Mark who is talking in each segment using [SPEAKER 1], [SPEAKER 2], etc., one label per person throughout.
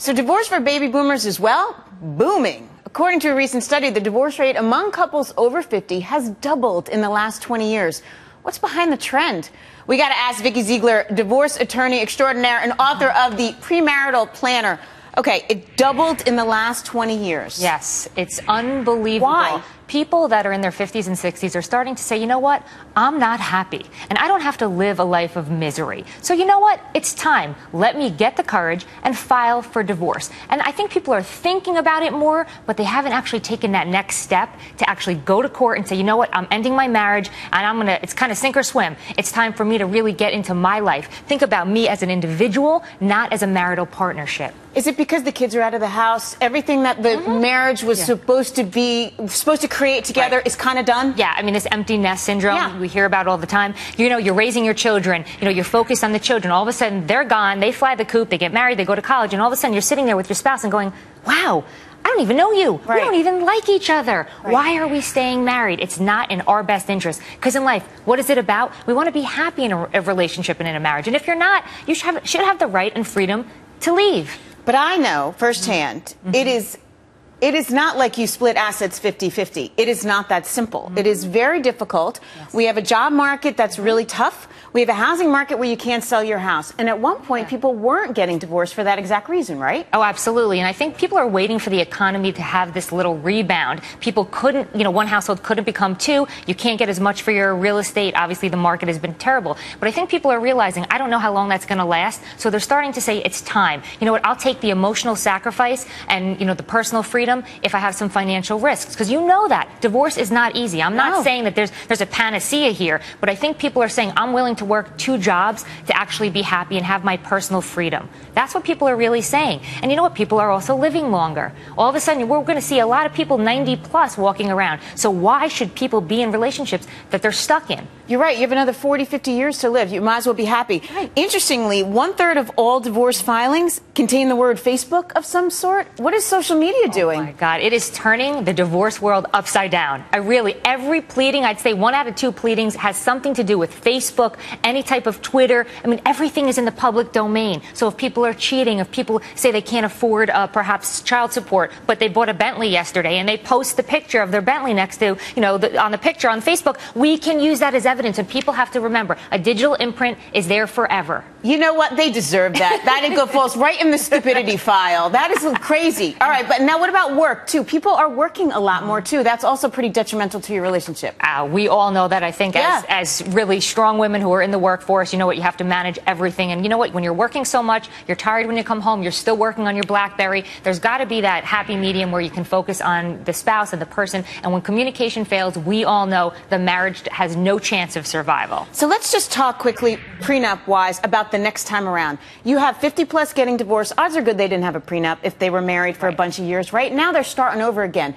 [SPEAKER 1] So divorce for baby boomers is, well, booming. According to a recent study, the divorce rate among couples over 50 has doubled in the last 20 years. What's behind the trend? We got to ask Vikki Ziegler, divorce attorney extraordinaire and author of The Premarital Planner. Okay, it doubled in the last 20 years.
[SPEAKER 2] Yes, it's unbelievable.
[SPEAKER 1] Why?
[SPEAKER 2] People that are in their 50s and 60s are starting to say, you know what, I'm not happy, and I don't have to live a life of misery. So you know what, it's time. Let me get the courage and file for divorce. And I think people are thinking about it more, but they haven't actually taken that next step to actually go to court and say, you know what, I'm ending my marriage, and it's kind of sink or swim. It's time for me to really get into my life. Think about me as an individual, not as a marital partnership.
[SPEAKER 1] Is it because the kids are out of the house? Everything that the marriage was supposed to create together is kind of done?
[SPEAKER 2] Yeah, I mean, this empty nest syndrome we hear about all the time. You know, you're raising your children, you know, you're focused on the children. All of a sudden, they're gone, they fly the coop, they get married, they go to college, and all of a sudden you're sitting there with your spouse and going, wow, I don't even know you. We don't even like each other. Why are we staying married? It's not in our best interest. Because in life, what is it about? We want to be happy in a relationship and in a marriage. And if you're not, you should have the right and freedom to leave.
[SPEAKER 1] But I know firsthand, it is not like you split assets 50-50. It is not that simple. It is very difficult. We have a job market that's really tough. We have a housing market where you can't sell your house. And at one point, people weren't getting divorced for that exact reason, right?
[SPEAKER 2] Oh, absolutely. And I think people are waiting for the economy to have this little rebound. People couldn't, you know, one household couldn't become two. You can't get as much for your real estate. Obviously, the market has been terrible. But I think people are realizing, I don't know how long that's going to last. So they're starting to say, it's time. You know what? I'll take the emotional sacrifice and, you know, the personal freedom if I have some financial risks. Because you know that. Divorce is not easy. I'm not saying that there's a panacea here. But I think people are saying, I'm willing to work 2 jobs to actually be happy and have my personal freedom. That's what people are really saying. And you know what? People are also living longer. All of a sudden, we're going to see a lot of people 90 plus walking around. So why should people be in relationships that they're stuck in?
[SPEAKER 1] You're right. You have another 40, 50 years to live. You might as well be happy. Right. Interestingly, 1/3 of all divorce filings contain the word Facebook of some sort. What is social media doing?
[SPEAKER 2] Oh my God, it is turning the divorce world upside down. Every pleading, I'd say 1 out of 2 pleadings has something to do with Facebook, any type of Twitter. I mean, everything is in the public domain. So if people are cheating, if people say they can't afford perhaps child support, but they bought a Bentley yesterday and they post the picture of their Bentley next to, you know, on the picture on Facebook, we can use that as evidence. And people have to remember, a digital imprint is there forever.
[SPEAKER 1] You know what? They deserve that. That falls right in the stupidity file. That is crazy. All right, but now what about work, too? People are working a lot more, too. That's also pretty detrimental to your relationship.
[SPEAKER 2] We all know that, I think, as really strong women who are in the workforce. You know what? You have to manage everything. And you know what? When you're working so much, you're tired when you come home, you're still working on your BlackBerry. There's got to be that happy medium where you can focus on the spouse and the person. And when communication fails, we all know the marriage has no chance of survival.
[SPEAKER 1] So let's just talk quickly, prenup-wise, about the next time around. You have 50 plus getting divorced. Odds are good they didn't have a prenup if they were married for a bunch of years. Right now, they're starting over again.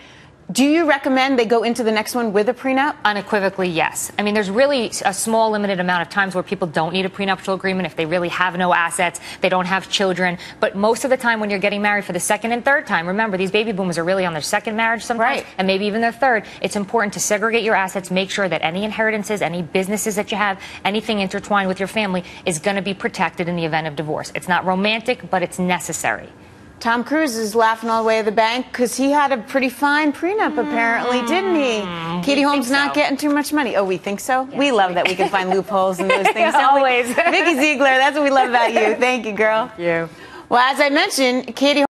[SPEAKER 1] Do you recommend they go into the next one with a prenup?
[SPEAKER 2] Unequivocally, yes. I mean, there's really a small, limited amount of times where people don't need a prenuptial agreement if they really have no assets, they don't have children. But most of the time when you're getting married for the second and third time, remember, these baby boomers are really on their second marriage sometimes, and maybe even their third. It's important to segregate your assets, make sure that any inheritances, any businesses that you have, anything intertwined with your family is going to be protected in the event of divorce. It's not romantic, but it's necessary.
[SPEAKER 1] Tom Cruise is laughing all the way to the bank because he had a pretty fine prenup, apparently, didn't he? Katie Holmes not getting too much money. Oh, we think so? Yes, we love that we can find loopholes in those things.
[SPEAKER 2] Always.
[SPEAKER 1] Vikki Ziegler, that's what we love about you. Thank you, girl.
[SPEAKER 2] Thank you.
[SPEAKER 1] Well, as I mentioned, Katie